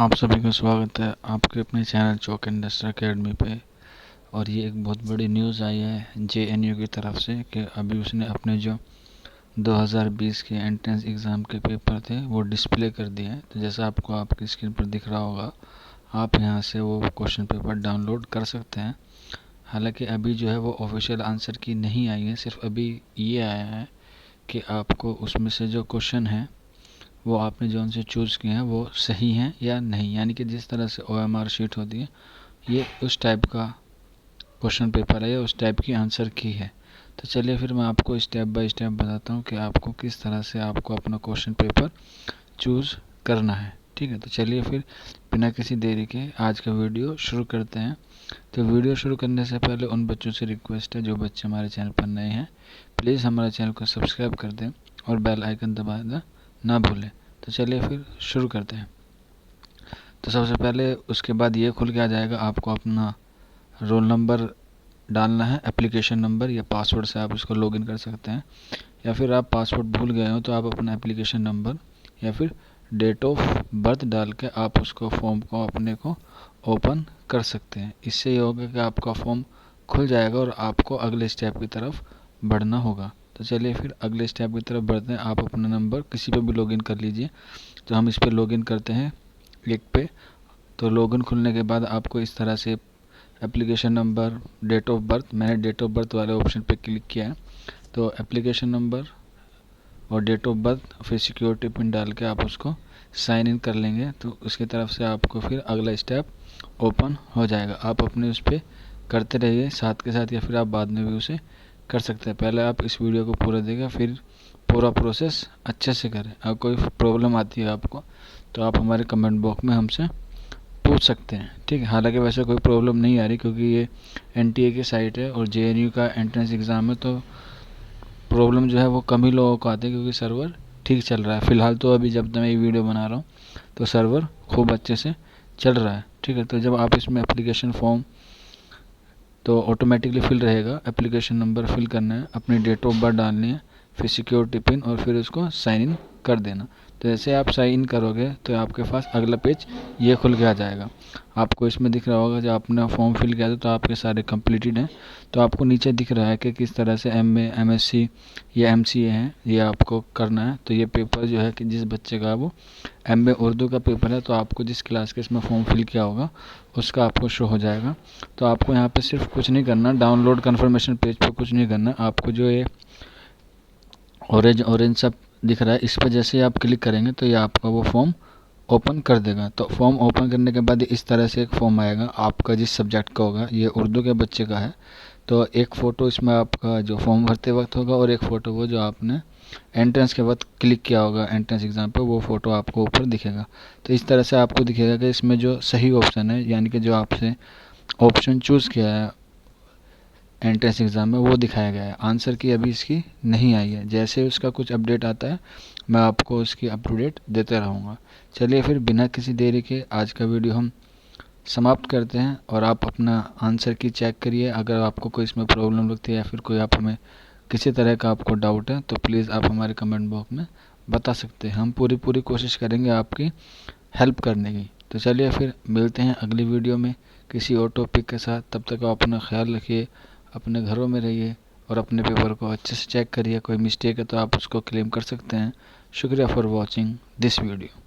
आप सभी का स्वागत है आपके अपने चैनल चौक इंडस्ट्री अकेडमी पे। और ये एक बहुत बड़ी न्यूज़ आई है जेएनयू की तरफ से कि अभी उसने अपने जो 2020 के एंट्रेंस एग्ज़ाम के पेपर थे वो डिस्प्ले कर दिए हैं। तो जैसा आपको आपकी स्क्रीन पर दिख रहा होगा, आप यहाँ से वो क्वेश्चन पेपर डाउनलोड कर सकते हैं। हालांकि अभी जो है वो ऑफिशियल आंसर की नहीं आई है, सिर्फ अभी ये आया है कि आपको उसमें से जो क्वेश्चन है वो आपने जो उनसे चूज़ किए हैं वो सही हैं या नहीं। यानी कि जिस तरह से ओएमआर शीट होती है, ये उस टाइप का क्वेश्चन पेपर है या उस टाइप की आंसर की है। तो चलिए फिर मैं आपको स्टेप बाय स्टेप बताता हूँ कि आपको किस तरह से आपको अपना क्वेश्चन पेपर चूज़ करना है। ठीक है, तो चलिए फिर बिना किसी देरी के आज का वीडियो शुरू करते हैं। तो वीडियो शुरू करने से पहले उन बच्चों से रिक्वेस्ट है जो बच्चे हमारे चैनल पर नए हैं, प्लीज़ हमारे चैनल को सब्सक्राइब कर दें और बेल आइकन दबाना ना भूलें। तो चलिए फिर शुरू करते हैं। तो सबसे पहले उसके बाद ये खुल के आ जाएगा, आपको अपना रोल नंबर डालना है, एप्लीकेशन नंबर या पासवर्ड से आप इसको लॉगिन कर सकते हैं, या फिर आप पासवर्ड भूल गए हो तो आप अपना एप्लीकेशन नंबर या फिर डेट ऑफ बर्थ डाल के आप उसको फॉर्म को अपने को ओपन कर सकते हैं। इससे ये होगा कि आपका फॉर्म खुल जाएगा और आपको अगले स्टेप की तरफ बढ़ना होगा। तो चलिए फिर अगले स्टेप की तरफ बढ़ते हैं। आप अपना नंबर किसी पे भी लॉगिन कर लीजिए। तो हम इस पर लॉगिन करते हैं एक पे। तो लॉगिन खुलने के बाद आपको इस तरह से application number, date of birth, मैंने डेट ऑफ बर्थ वाले ऑप्शन पे क्लिक किया है। तो एप्लीकेशन नंबर और डेट ऑफ बर्थ फिर सिक्योरिटी पिन डाल के आप उसको साइन इन कर लेंगे। तो उसकी तरफ से आपको फिर अगला स्टेप ओपन हो जाएगा। आप अपने उस पर करते रहिए साथ के साथ, या फिर आप बाद में भी उसे कर सकते हैं। पहले आप इस वीडियो को पूरा देखिए, फिर पूरा प्रोसेस अच्छे से करें। अगर कोई प्रॉब्लम आती है आपको तो आप हमारे कमेंट बॉक्स में हमसे पूछ सकते हैं। ठीक है, हालांकि वैसे कोई प्रॉब्लम नहीं आ रही क्योंकि ये एनटीए की साइट है और जेएनयू का एंट्रेंस एग्ज़ाम है, तो प्रॉब्लम जो है वो कम ही लोगों को आती है क्योंकि सर्वर ठीक चल रहा है। फ़िलहाल तो अभी जब तक मैं ये वीडियो बना रहा हूँ तो सर्वर खूब अच्छे से चल रहा है। ठीक है, तो जब आप इसमें एप्लीकेशन फॉर्म तो ऑटोमेटिकली फिल रहेगा, एप्लीकेशन नंबर फिल करना है, अपनी डेट ऑफ बर्थ डालनी है, फिर सिक्योरिटी पिन और फिर उसको साइन इन कर देना। तो जैसे आप साइन इन करोगे तो आपके पास अगला पेज ये खुल के आ जाएगा। आपको इसमें दिख रहा होगा जब आपने फॉर्म फिल किया था तो आपके सारे कंप्लीटेड हैं। तो आपको नीचे दिख रहा है कि किस तरह से एमए, एमएससी या एमसीए हैं, ये आपको करना है। तो ये पेपर जो है कि जिस बच्चे का वो एमए उर्दू का पेपर है, तो आपको जिस क्लास के इसमें फॉर्म फिल किया होगा उसका आपको शो हो जाएगा। तो आपको यहाँ पे सिर्फ कुछ नहीं करना, डाउनलोड कन्फर्मेशन पेज पर कुछ नहीं करना। आपको जो ये ऑरेंज ऑरेंज सब दिख रहा है, इस पर जैसे ही आप क्लिक करेंगे तो ये आपका वो फॉर्म ओपन कर देगा। तो फॉर्म ओपन करने के बाद इस तरह से एक फॉर्म आएगा आपका जिस सब्जेक्ट का होगा। ये उर्दू के बच्चे का है, तो एक फ़ोटो इसमें आपका जो फॉर्म भरते वक्त होगा और एक फ़ोटो वो जो आपने एंट्रेंस के वक्त क्लिक किया होगा एंट्रेंस एग्ज़ाम पे, वो फ़ोटो आपको ऊपर दिखेगा। तो इस तरह से आपको दिखेगा कि इसमें जो सही ऑप्शन है, यानी कि जो आपसे ऑप्शन चूज़ किया है एंट्रेंस एग्ज़ाम में, वो दिखाया गया है। आंसर की अभी इसकी नहीं आई है। जैसे उसका कुछ अपडेट आता है मैं आपको उसकी अप टू डेट देते रहूँगा। चलिए फिर बिना किसी देरी के आज का वीडियो हम समाप्त करते हैं और आप अपना आंसर की चेक करिए। अगर आपको कोई इसमें प्रॉब्लम लगती है या फिर कोई आप हमें किसी तरह का आपको डाउट है तो प्लीज़ आप हमारे कमेंट बॉक्स में बता सकते हैं। हम पूरी पूरी कोशिश करेंगे आपकी हेल्प करने की। तो चलिए फिर मिलते हैं अगली वीडियो में किसी और टॉपिक के साथ। तब तक आप अपना ख्याल रखिए, अपने घरों में रहिए और अपने पेपर को अच्छे से चेक करिए। कोई मिस्टेक है तो आप उसको क्लेम कर सकते हैं। शुक्रिया फॉर वॉचिंग दिस वीडियो।